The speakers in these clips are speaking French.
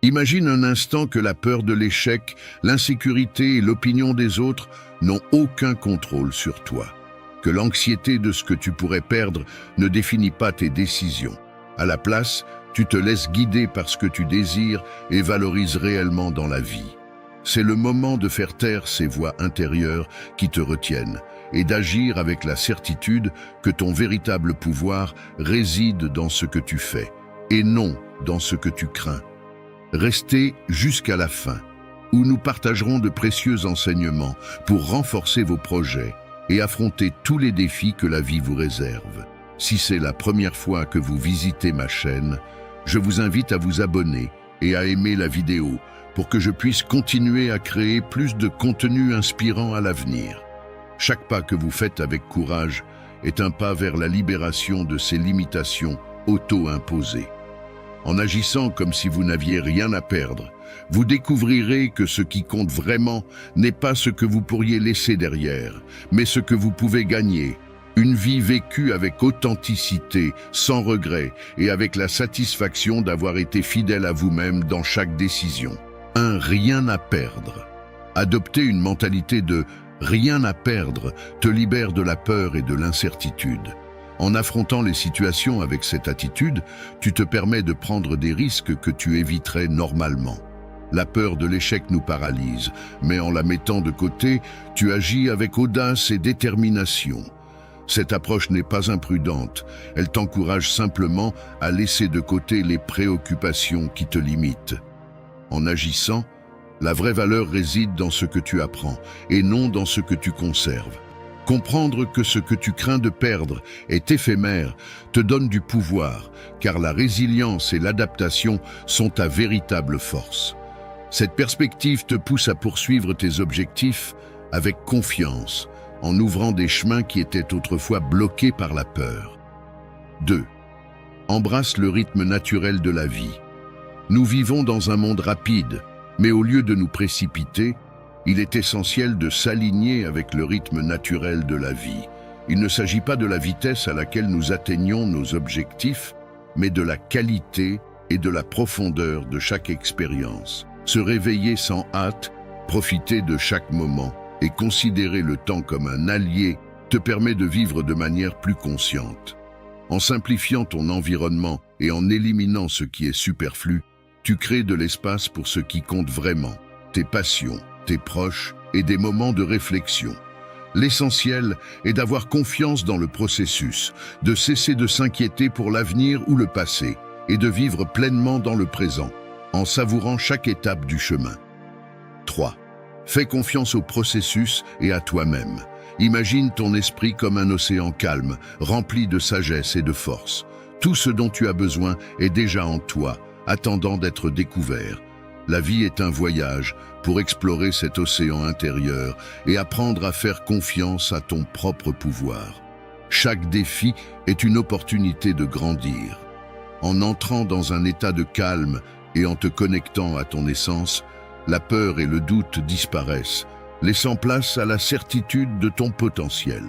Imagine un instant que la peur de l'échec, l'insécurité et l'opinion des autres n'ont aucun contrôle sur toi. Que l'anxiété de ce que tu pourrais perdre ne définit pas tes décisions. À la place, tu te laisses guider par ce que tu désires et valorises réellement dans la vie. C'est le moment de faire taire ces voix intérieures qui te retiennent et d'agir avec la certitude que ton véritable pouvoir réside dans ce que tu fais et non dans ce que tu crains. Restez jusqu'à la fin, où nous partagerons de précieux enseignements pour renforcer vos projets et affronter tous les défis que la vie vous réserve. Si c'est la première fois que vous visitez ma chaîne, je vous invite à vous abonner et à aimer la vidéo pour que je puisse continuer à créer plus de contenu inspirant à l'avenir. Chaque pas que vous faites avec courage est un pas vers la libération de ces limitations auto-imposées. En agissant comme si vous n'aviez rien à perdre, vous découvrirez que ce qui compte vraiment n'est pas ce que vous pourriez laisser derrière, mais ce que vous pouvez gagner. Une vie vécue avec authenticité, sans regret et avec la satisfaction d'avoir été fidèle à vous-même dans chaque décision. Rien à perdre. Adopter une mentalité de rien à perdre te libère de la peur et de l'incertitude. En affrontant les situations avec cette attitude, tu te permets de prendre des risques que tu éviterais normalement. La peur de l'échec nous paralyse, mais en la mettant de côté, tu agis avec audace et détermination. Cette approche n'est pas imprudente, elle t'encourage simplement à laisser de côté les préoccupations qui te limitent. En agissant, la vraie valeur réside dans ce que tu apprends et non dans ce que tu conserves. Comprendre que ce que tu crains de perdre est éphémère te donne du pouvoir, car la résilience et l'adaptation sont ta véritable force. Cette perspective te pousse à poursuivre tes objectifs avec confiance, en ouvrant des chemins qui étaient autrefois bloqués par la peur. 2. Embrasse le rythme naturel de la vie. Nous vivons dans un monde rapide, mais au lieu de nous précipiter, il est essentiel de s'aligner avec le rythme naturel de la vie. Il ne s'agit pas de la vitesse à laquelle nous atteignons nos objectifs, mais de la qualité et de la profondeur de chaque expérience. Se réveiller sans hâte, profiter de chaque moment et considérer le temps comme un allié te permet de vivre de manière plus consciente. En simplifiant ton environnement et en éliminant ce qui est superflu, tu crées de l'espace pour ce qui compte vraiment, tes passions, tes proches et des moments de réflexion. L'essentiel est d'avoir confiance dans le processus, de cesser de s'inquiéter pour l'avenir ou le passé, et de vivre pleinement dans le présent, en savourant chaque étape du chemin. 3. Fais confiance au processus et à toi-même. Imagine ton esprit comme un océan calme, rempli de sagesse et de force. Tout ce dont tu as besoin est déjà en toi, attendant d'être découvert. La vie est un voyage pour explorer cet océan intérieur et apprendre à faire confiance à ton propre pouvoir. Chaque défi est une opportunité de grandir. En entrant dans un état de calme et en te connectant à ton essence, la peur et le doute disparaissent, laissant place à la certitude de ton potentiel.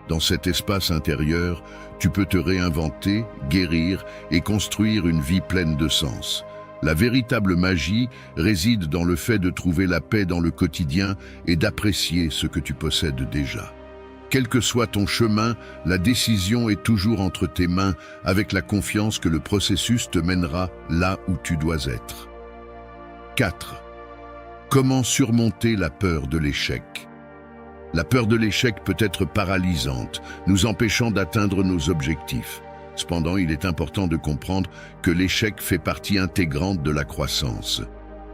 Dans cet espace intérieur, tu peux te réinventer, guérir et construire une vie pleine de sens. La véritable magie réside dans le fait de trouver la paix dans le quotidien et d'apprécier ce que tu possèdes déjà. Quel que soit ton chemin, la décision est toujours entre tes mains avec la confiance que le processus te mènera là où tu dois être. 4. Comment surmonter la peur de l'échec? La peur de l'échec peut être paralysante, nous empêchant d'atteindre nos objectifs. Cependant, il est important de comprendre que l'échec fait partie intégrante de la croissance.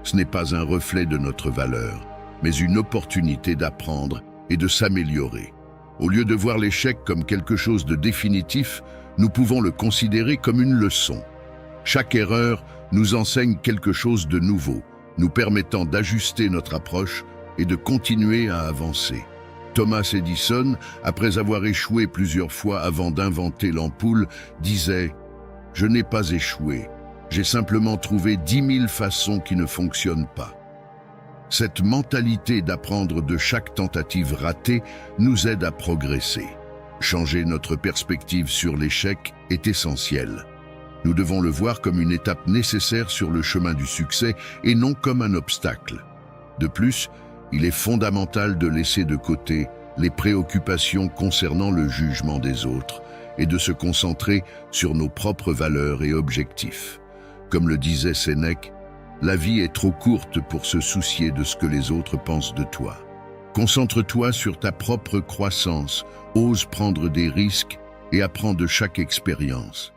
Ce n'est pas un reflet de notre valeur, mais une opportunité d'apprendre et de s'améliorer. Au lieu de voir l'échec comme quelque chose de définitif, nous pouvons le considérer comme une leçon. Chaque erreur nous enseigne quelque chose de nouveau, nous permettant d'ajuster notre approche et de continuer à avancer. Thomas Edison, après avoir échoué plusieurs fois avant d'inventer l'ampoule, disait « Je n'ai pas échoué, j'ai simplement trouvé 10 000 façons qui ne fonctionnent pas. » Cette mentalité d'apprendre de chaque tentative ratée nous aide à progresser. Changer notre perspective sur l'échec est essentiel. Nous devons le voir comme une étape nécessaire sur le chemin du succès et non comme un obstacle. De plus, il est fondamental de laisser de côté les préoccupations concernant le jugement des autres et de se concentrer sur nos propres valeurs et objectifs. Comme le disait Sénèque, la vie est trop courte pour se soucier de ce que les autres pensent de toi. Concentre-toi sur ta propre croissance, ose prendre des risques et apprends de chaque expérience.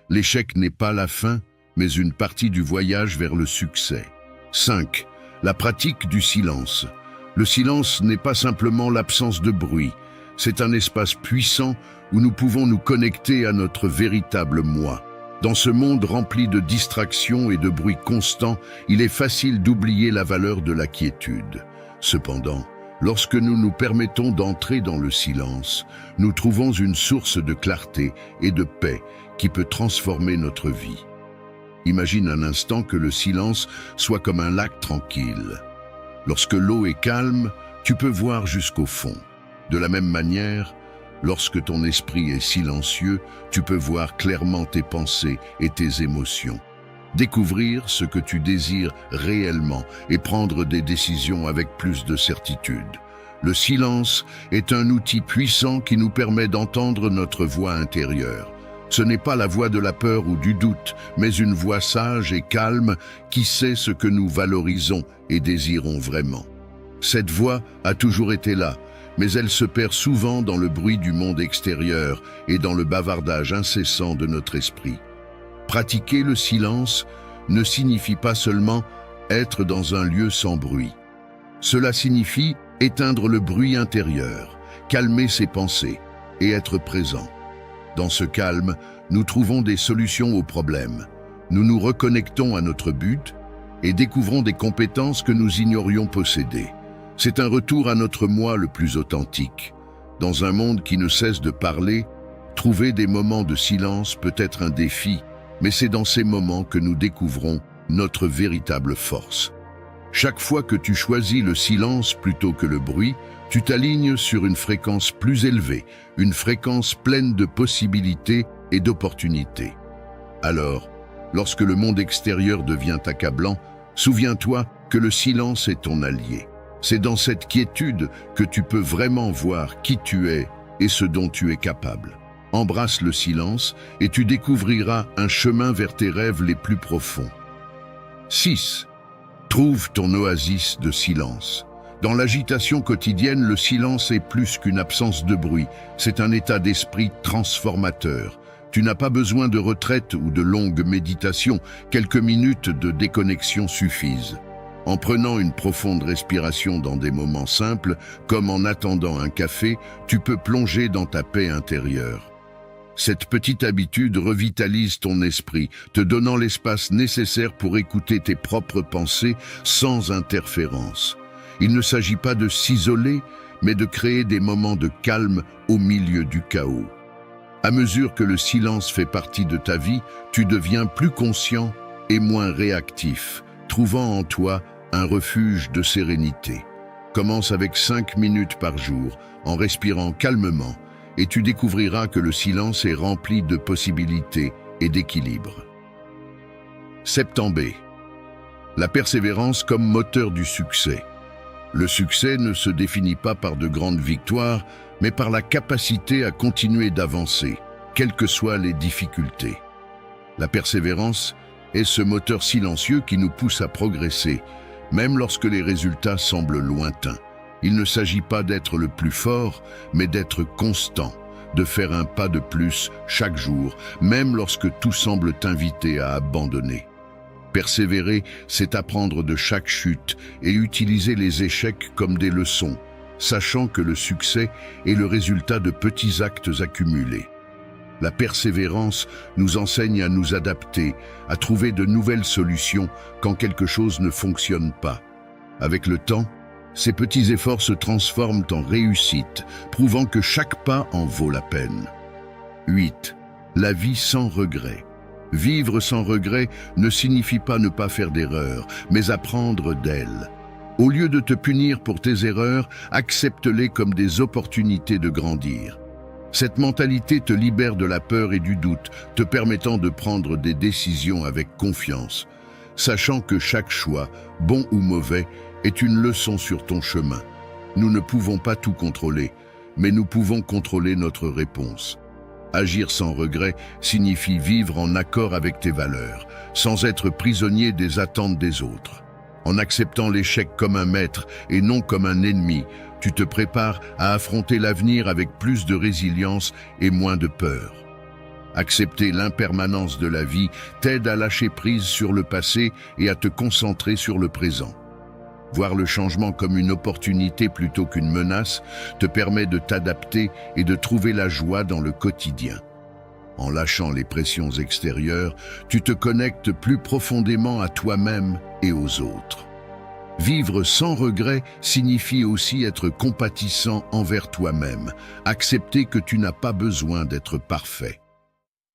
L'échec n'est pas la fin, mais une partie du voyage vers le succès. 5. La pratique du silence. Le silence n'est pas simplement l'absence de bruit, c'est un espace puissant où nous pouvons nous connecter à notre véritable moi. Dans ce monde rempli de distractions et de bruit constant, il est facile d'oublier la valeur de la quiétude. Cependant, lorsque nous nous permettons d'entrer dans le silence, nous trouvons une source de clarté et de paix qui peut transformer notre vie. Imagine un instant que le silence soit comme un lac tranquille. Lorsque l'eau est calme, tu peux voir jusqu'au fond. De la même manière, lorsque ton esprit est silencieux, tu peux voir clairement tes pensées et tes émotions. Découvrir ce que tu désires réellement et prendre des décisions avec plus de certitude. Le silence est un outil puissant qui nous permet d'entendre notre voix intérieure. Ce n'est pas la voix de la peur ou du doute, mais une voix sage et calme qui sait ce que nous valorisons et désirons vraiment. Cette voix a toujours été là, mais elle se perd souvent dans le bruit du monde extérieur et dans le bavardage incessant de notre esprit. Pratiquer le silence ne signifie pas seulement être dans un lieu sans bruit. Cela signifie éteindre le bruit intérieur, calmer ses pensées et être présent. Dans ce calme, nous trouvons des solutions aux problèmes. Nous nous reconnectons à notre but et découvrons des compétences que nous ignorions posséder. C'est un retour à notre moi le plus authentique. Dans un monde qui ne cesse de parler, trouver des moments de silence peut être un défi, mais c'est dans ces moments que nous découvrons notre véritable force. Chaque fois que tu choisis le silence plutôt que le bruit, tu t'alignes sur une fréquence plus élevée, une fréquence pleine de possibilités et d'opportunités. Alors, lorsque le monde extérieur devient accablant, souviens-toi que le silence est ton allié. C'est dans cette quiétude que tu peux vraiment voir qui tu es et ce dont tu es capable. Embrasse le silence et tu découvriras un chemin vers tes rêves les plus profonds. 6. Trouve ton oasis de silence. Dans l'agitation quotidienne, le silence est plus qu'une absence de bruit. C'est un état d'esprit transformateur. Tu n'as pas besoin de retraite ou de longues méditations. Quelques minutes de déconnexion suffisent. En prenant une profonde respiration dans des moments simples, comme en attendant un café, tu peux plonger dans ta paix intérieure. Cette petite habitude revitalise ton esprit, te donnant l'espace nécessaire pour écouter tes propres pensées sans interférence. Il ne s'agit pas de s'isoler, mais de créer des moments de calme au milieu du chaos. À mesure que le silence fait partie de ta vie, tu deviens plus conscient et moins réactif, trouvant en toi un refuge de sérénité. Commence avec 5 minutes par jour, en respirant calmement, et tu découvriras que le silence est rempli de possibilités et d'équilibre. Septembre. La persévérance comme moteur du succès. Le succès ne se définit pas par de grandes victoires, mais par la capacité à continuer d'avancer, quelles que soient les difficultés. La persévérance est ce moteur silencieux qui nous pousse à progresser, même lorsque les résultats semblent lointains. Il ne s'agit pas d'être le plus fort, mais d'être constant, de faire un pas de plus chaque jour, même lorsque tout semble t'inviter à abandonner. Persévérer, c'est apprendre de chaque chute et utiliser les échecs comme des leçons, sachant que le succès est le résultat de petits actes accumulés. La persévérance nous enseigne à nous adapter, à trouver de nouvelles solutions quand quelque chose ne fonctionne pas. Avec le temps, ces petits efforts se transforment en réussite, prouvant que chaque pas en vaut la peine. 8. La vie sans regret. Vivre sans regret ne signifie pas ne pas faire d'erreurs, mais apprendre d'elles. Au lieu de te punir pour tes erreurs, accepte-les comme des opportunités de grandir. Cette mentalité te libère de la peur et du doute, te permettant de prendre des décisions avec confiance, sachant que chaque choix, bon ou mauvais, est une leçon sur ton chemin. Nous ne pouvons pas tout contrôler, mais nous pouvons contrôler notre réponse. Agir sans regret signifie vivre en accord avec tes valeurs, sans être prisonnier des attentes des autres. En acceptant l'échec comme un maître et non comme un ennemi, tu te prépares à affronter l'avenir avec plus de résilience et moins de peur. Accepter l'impermanence de la vie t'aide à lâcher prise sur le passé et à te concentrer sur le présent. Voir le changement comme une opportunité plutôt qu'une menace te permet de t'adapter et de trouver la joie dans le quotidien. En lâchant les pressions extérieures, tu te connectes plus profondément à toi-même et aux autres. Vivre sans regret signifie aussi être compatissant envers toi-même, accepter que tu n'as pas besoin d'être parfait.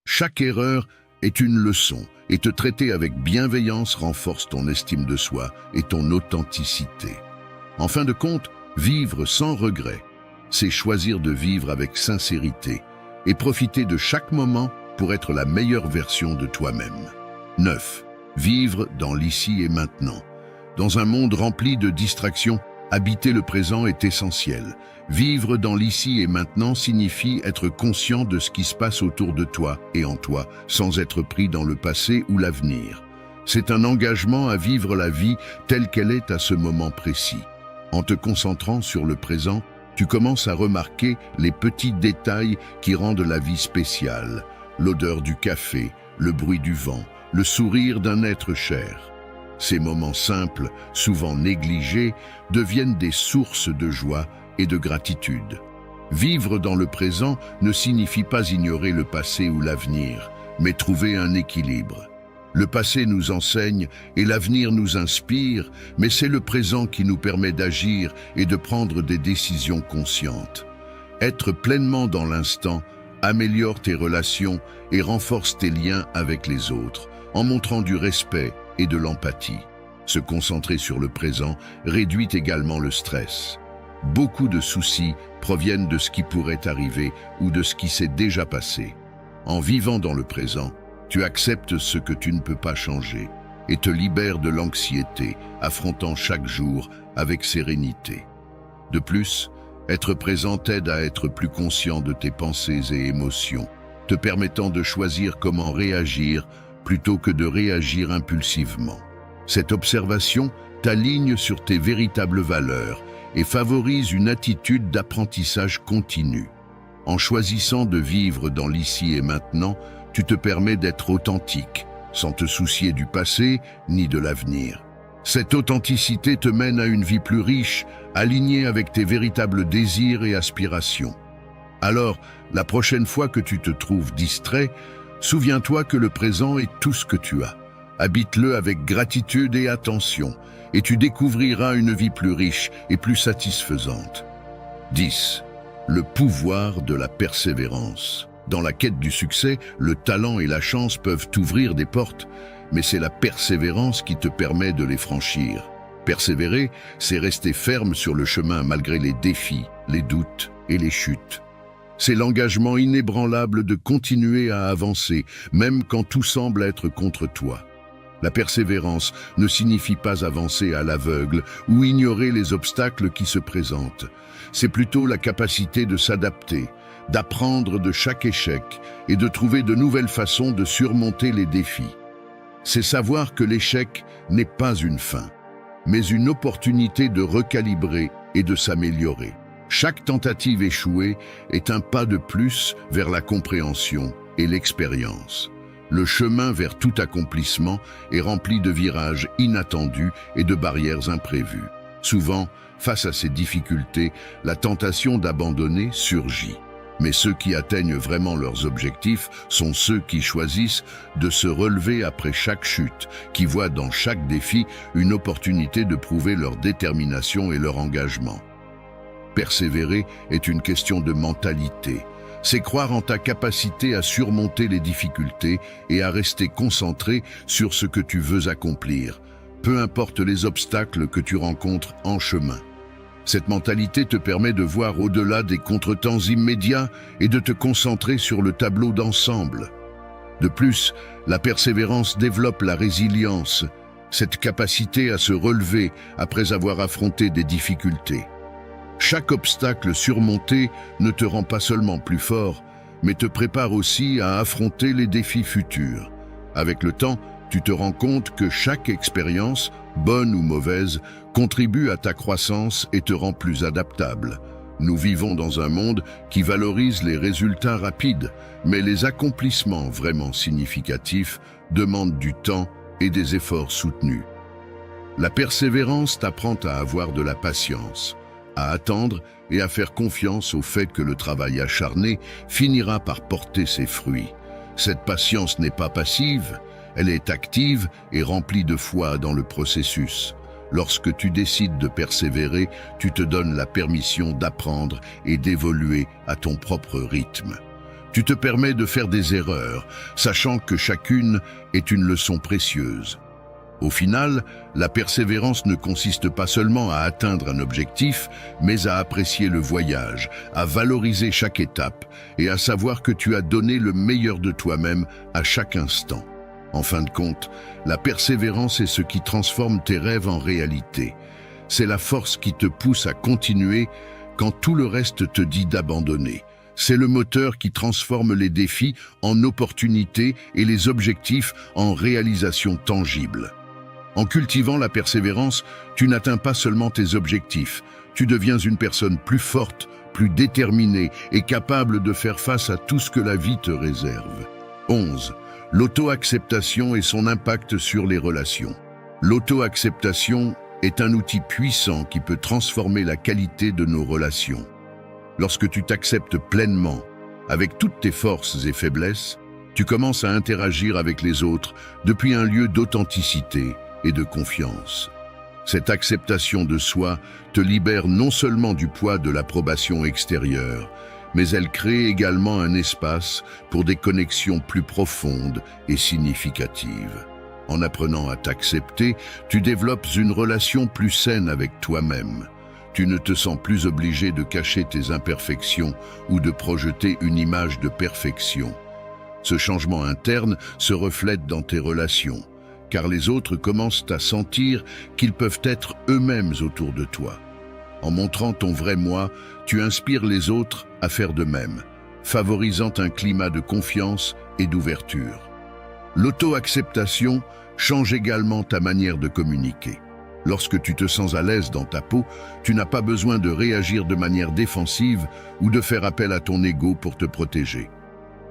Chaque erreur est une leçon et te traiter avec bienveillance renforce ton estime de soi et ton authenticité. En fin de compte, vivre sans regret, c'est choisir de vivre avec sincérité et profiter de chaque moment pour être la meilleure version de toi-même. 9. Vivre dans l'ici et maintenant. Dans un monde rempli de distractions, habiter le présent est essentiel. Vivre dans l'ici et maintenant signifie être conscient de ce qui se passe autour de toi et en toi, sans être pris dans le passé ou l'avenir. C'est un engagement à vivre la vie telle qu'elle est à ce moment précis. En te concentrant sur le présent, tu commences à remarquer les petits détails qui rendent la vie spéciale. L'odeur du café, le bruit du vent, le sourire d'un être cher. Ces moments simples, souvent négligés, deviennent des sources de joie et de gratitude. Vivre dans le présent ne signifie pas ignorer le passé ou l'avenir, mais trouver un équilibre. Le passé nous enseigne et l'avenir nous inspire, mais c'est le présent qui nous permet d'agir et de prendre des décisions conscientes. Être pleinement dans l'instant améliore tes relations et renforce tes liens avec les autres, en montrant du respect et de l'empathie. Se concentrer sur le présent réduit également le stress. Beaucoup de soucis proviennent de ce qui pourrait arriver ou de ce qui s'est déjà passé. En vivant dans le présent, tu acceptes ce que tu ne peux pas changer et te libères de l'anxiété, affrontant chaque jour avec sérénité. De plus, être présent t'aide à être plus conscient de tes pensées et émotions, te permettant de choisir comment réagir plutôt que de réagir impulsivement. Cette observation t'aligne sur tes véritables valeurs et favorise une attitude d'apprentissage continu. En choisissant de vivre dans l'ici et maintenant, tu te permets d'être authentique, sans te soucier du passé ni de l'avenir. Cette authenticité te mène à une vie plus riche, alignée avec tes véritables désirs et aspirations. Alors, la prochaine fois que tu te trouves distrait, souviens-toi que le présent est tout ce que tu as. Habite-le avec gratitude et attention, et tu découvriras une vie plus riche et plus satisfaisante. 10. Le pouvoir de la persévérance. Dans la quête du succès, le talent et la chance peuvent t'ouvrir des portes, mais c'est la persévérance qui te permet de les franchir. Persévérer, c'est rester ferme sur le chemin malgré les défis, les doutes et les chutes. C'est l'engagement inébranlable de continuer à avancer, même quand tout semble être contre toi. La persévérance ne signifie pas avancer à l'aveugle ou ignorer les obstacles qui se présentent. C'est plutôt la capacité de s'adapter, d'apprendre de chaque échec et de trouver de nouvelles façons de surmonter les défis. C'est savoir que l'échec n'est pas une fin, mais une opportunité de recalibrer et de s'améliorer. Chaque tentative échouée est un pas de plus vers la compréhension et l'expérience. Le chemin vers tout accomplissement est rempli de virages inattendus et de barrières imprévues. Souvent, face à ces difficultés, la tentation d'abandonner surgit. Mais ceux qui atteignent vraiment leurs objectifs sont ceux qui choisissent de se relever après chaque chute, qui voient dans chaque défi une opportunité de prouver leur détermination et leur engagement. Persévérer est une question de mentalité. C'est croire en ta capacité à surmonter les difficultés et à rester concentré sur ce que tu veux accomplir, peu importe les obstacles que tu rencontres en chemin. Cette mentalité te permet de voir au-delà des contretemps immédiats et de te concentrer sur le tableau d'ensemble. De plus, la persévérance développe la résilience, cette capacité à se relever après avoir affronté des difficultés. Chaque obstacle surmonté ne te rend pas seulement plus fort, mais te prépare aussi à affronter les défis futurs. Avec le temps, tu te rends compte que chaque expérience, bonne ou mauvaise, contribue à ta croissance et te rend plus adaptable. Nous vivons dans un monde qui valorise les résultats rapides, mais les accomplissements vraiment significatifs demandent du temps et des efforts soutenus. La persévérance t'apprend à avoir de la patience, à attendre et à faire confiance au fait que le travail acharné finira par porter ses fruits. Cette patience n'est pas passive, elle est active et remplie de foi dans le processus. Lorsque tu décides de persévérer, tu te donnes la permission d'apprendre et d'évoluer à ton propre rythme. Tu te permets de faire des erreurs, sachant que chacune est une leçon précieuse. Au final, la persévérance ne consiste pas seulement à atteindre un objectif, mais à apprécier le voyage, à valoriser chaque étape et à savoir que tu as donné le meilleur de toi-même à chaque instant. En fin de compte, la persévérance est ce qui transforme tes rêves en réalité. C'est la force qui te pousse à continuer quand tout le reste te dit d'abandonner. C'est le moteur qui transforme les défis en opportunités et les objectifs en réalisations tangibles. En cultivant la persévérance, tu n'atteins pas seulement tes objectifs, tu deviens une personne plus forte, plus déterminée et capable de faire face à tout ce que la vie te réserve. 11. L'auto-acceptation et son impact sur les relations. L'auto-acceptation est un outil puissant qui peut transformer la qualité de nos relations. Lorsque tu t'acceptes pleinement, avec toutes tes forces et faiblesses, tu commences à interagir avec les autres depuis un lieu d'authenticité et de confiance. Cette acceptation de soi te libère non seulement du poids de l'approbation extérieure, mais elle crée également un espace pour des connexions plus profondes et significatives. En apprenant à t'accepter, tu développes une relation plus saine avec toi-même. Tu ne te sens plus obligé de cacher tes imperfections ou de projeter une image de perfection. Ce changement interne se reflète dans tes relations, car les autres commencent à sentir qu'ils peuvent être eux-mêmes autour de toi. En montrant ton vrai moi, tu inspires les autres à faire de même, favorisant un climat de confiance et d'ouverture. L'auto-acceptation change également ta manière de communiquer. Lorsque tu te sens à l'aise dans ta peau, tu n'as pas besoin de réagir de manière défensive ou de faire appel à ton ego pour te protéger.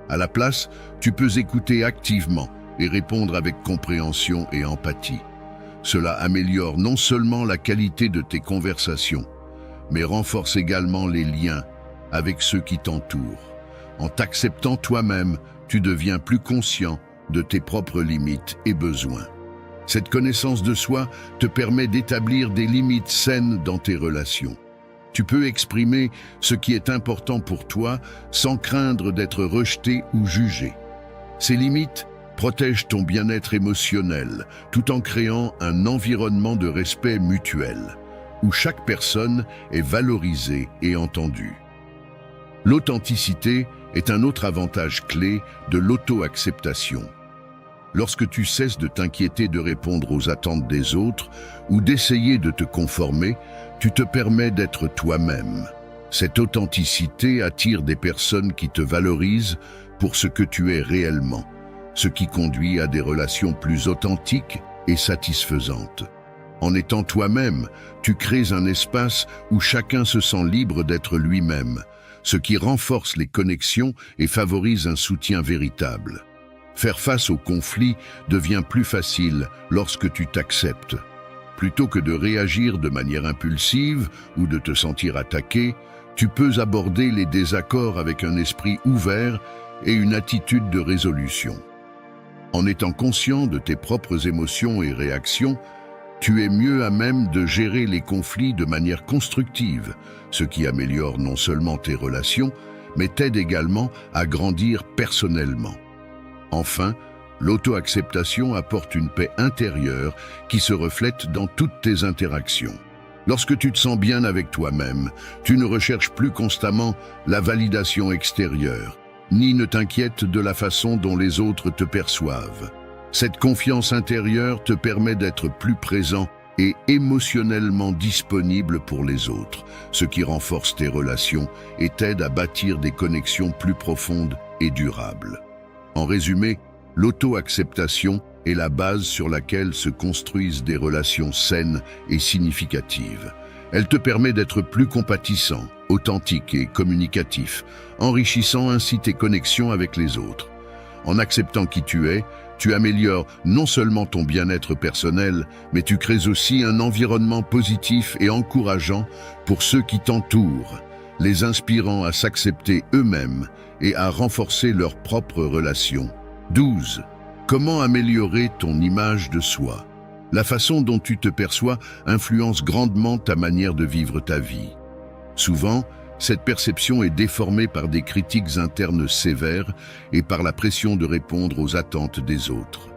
À la place, tu peux écouter activement et répondre avec compréhension et empathie. Cela améliore non seulement la qualité de tes conversations, mais renforce également les liens avec ceux qui t'entourent. En t'acceptant toi-même, tu deviens plus conscient de tes propres limites et besoins. Cette connaissance de soi te permet d'établir des limites saines dans tes relations. Tu peux exprimer ce qui est important pour toi sans craindre d'être rejeté ou jugé. Ces limites protègent ton bien-être émotionnel tout en créant un environnement de respect mutuel, où chaque personne est valorisée et entendue. L'authenticité est un autre avantage clé de l'auto-acceptation. Lorsque tu cesses de t'inquiéter de répondre aux attentes des autres ou d'essayer de te conformer, tu te permets d'être toi-même. Cette authenticité attire des personnes qui te valorisent pour ce que tu es réellement, ce qui conduit à des relations plus authentiques et satisfaisantes. En étant toi-même, tu crées un espace où chacun se sent libre d'être lui-même, ce qui renforce les connexions et favorise un soutien véritable. Faire face aux conflits devient plus facile lorsque tu t'acceptes. Plutôt que de réagir de manière impulsive ou de te sentir attaqué, tu peux aborder les désaccords avec un esprit ouvert et une attitude de résolution. En étant conscient de tes propres émotions et réactions, tu es mieux à même de gérer les conflits de manière constructive, ce qui améliore non seulement tes relations, mais t'aide également à grandir personnellement. Enfin, l'auto-acceptation apporte une paix intérieure qui se reflète dans toutes tes interactions. Lorsque tu te sens bien avec toi-même, tu ne recherches plus constamment la validation extérieure, ni ne t'inquiètes de la façon dont les autres te perçoivent. Cette confiance intérieure te permet d'être plus présent et émotionnellement disponible pour les autres, ce qui renforce tes relations et t'aide à bâtir des connexions plus profondes et durables. En résumé, l'auto-acceptation est la base sur laquelle se construisent des relations saines et significatives. Elle te permet d'être plus compatissant, authentique et communicatif, enrichissant ainsi tes connexions avec les autres. En acceptant qui tu es, tu améliores non seulement ton bien-être personnel, mais tu crées aussi un environnement positif et encourageant pour ceux qui t'entourent, les inspirant à s'accepter eux-mêmes et à renforcer leurs propres relations. 12. Comment améliorer ton image de soi? La façon dont tu te perçois influence grandement ta manière de vivre ta vie. Souvent, cette perception est déformée par des critiques internes sévères et par la pression de répondre aux attentes des autres.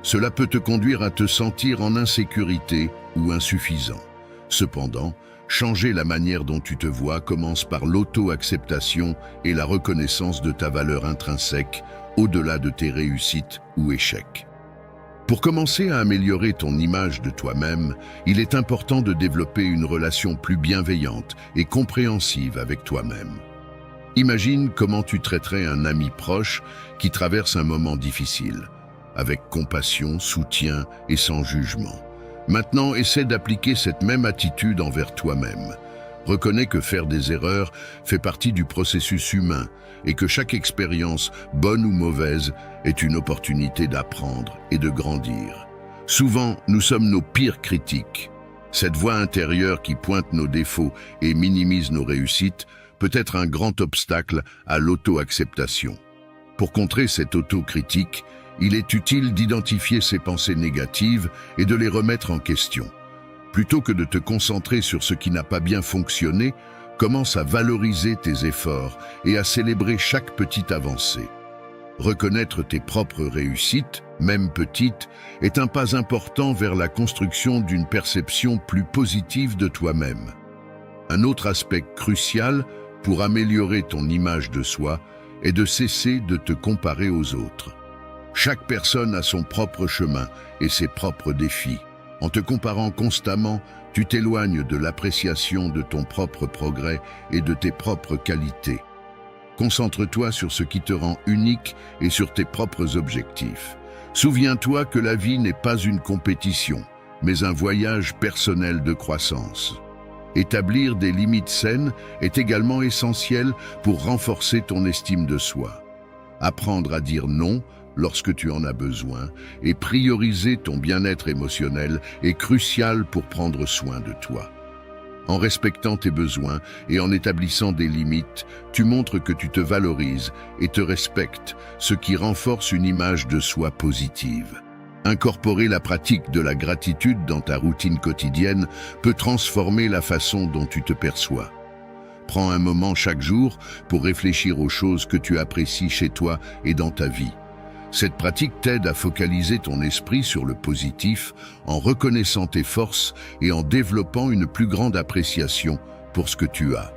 Cela peut te conduire à te sentir en insécurité ou insuffisant. Cependant, changer la manière dont tu te vois commence par l'auto-acceptation et la reconnaissance de ta valeur intrinsèque, au-delà de tes réussites ou échecs. Pour commencer à améliorer ton image de toi-même, il est important de développer une relation plus bienveillante et compréhensive avec toi-même. Imagine comment tu traiterais un ami proche qui traverse un moment difficile, avec compassion, soutien et sans jugement. Maintenant, essaie d'appliquer cette même attitude envers toi-même. Reconnais que faire des erreurs fait partie du processus humain et que chaque expérience, bonne ou mauvaise, est une opportunité d'apprendre et de grandir. Souvent, nous sommes nos pires critiques. Cette voix intérieure qui pointe nos défauts et minimise nos réussites peut être un grand obstacle à l'auto-acceptation. Pour contrer cette autocritique, il est utile d'identifier ces pensées négatives et de les remettre en question. Plutôt que de te concentrer sur ce qui n'a pas bien fonctionné, commence à valoriser tes efforts et à célébrer chaque petite avancée. Reconnaître tes propres réussites, même petites, est un pas important vers la construction d'une perception plus positive de toi-même. Un autre aspect crucial pour améliorer ton image de soi est de cesser de te comparer aux autres. Chaque personne a son propre chemin et ses propres défis. En te comparant constamment, tu t'éloignes de l'appréciation de ton propre progrès et de tes propres qualités. Concentre-toi sur ce qui te rend unique et sur tes propres objectifs. Souviens-toi que la vie n'est pas une compétition, mais un voyage personnel de croissance. Établir des limites saines est également essentiel pour renforcer ton estime de soi. Apprendre à dire non lorsque tu en as besoin et prioriser ton bien-être émotionnel est crucial pour prendre soin de toi. En respectant tes besoins et en établissant des limites, tu montres que tu te valorises et te respectes, ce qui renforce une image de soi positive. Incorporer la pratique de la gratitude dans ta routine quotidienne peut transformer la façon dont tu te perçois. Prends un moment chaque jour pour réfléchir aux choses que tu apprécies chez toi et dans ta vie. Cette pratique t'aide à focaliser ton esprit sur le positif en reconnaissant tes forces et en développant une plus grande appréciation pour ce que tu as.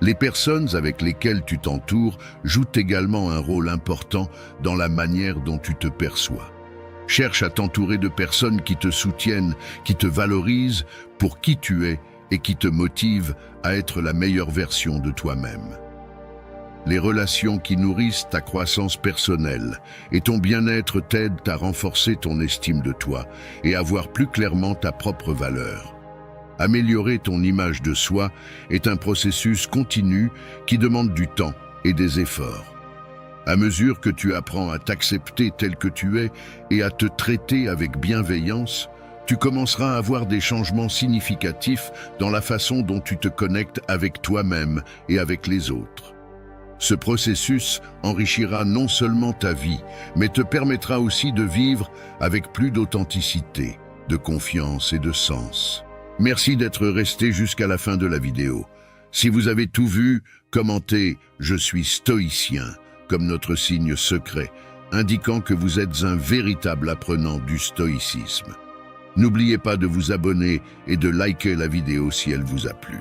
Les personnes avec lesquelles tu t'entoures jouent également un rôle important dans la manière dont tu te perçois. Cherche à t'entourer de personnes qui te soutiennent, qui te valorisent pour qui tu es et qui te motivent à être la meilleure version de toi-même. Les relations qui nourrissent ta croissance personnelle et ton bien-être t'aident à renforcer ton estime de toi et à voir plus clairement ta propre valeur. Améliorer ton image de soi est un processus continu qui demande du temps et des efforts. À mesure que tu apprends à t'accepter tel que tu es et à te traiter avec bienveillance, tu commenceras à voir des changements significatifs dans la façon dont tu te connectes avec toi-même et avec les autres. Ce processus enrichira non seulement ta vie, mais te permettra aussi de vivre avec plus d'authenticité, de confiance et de sens. Merci d'être resté jusqu'à la fin de la vidéo. Si vous avez tout vu, commentez « Je suis stoïcien » comme notre signe secret, indiquant que vous êtes un véritable apprenant du stoïcisme. N'oubliez pas de vous abonner et de liker la vidéo si elle vous a plu.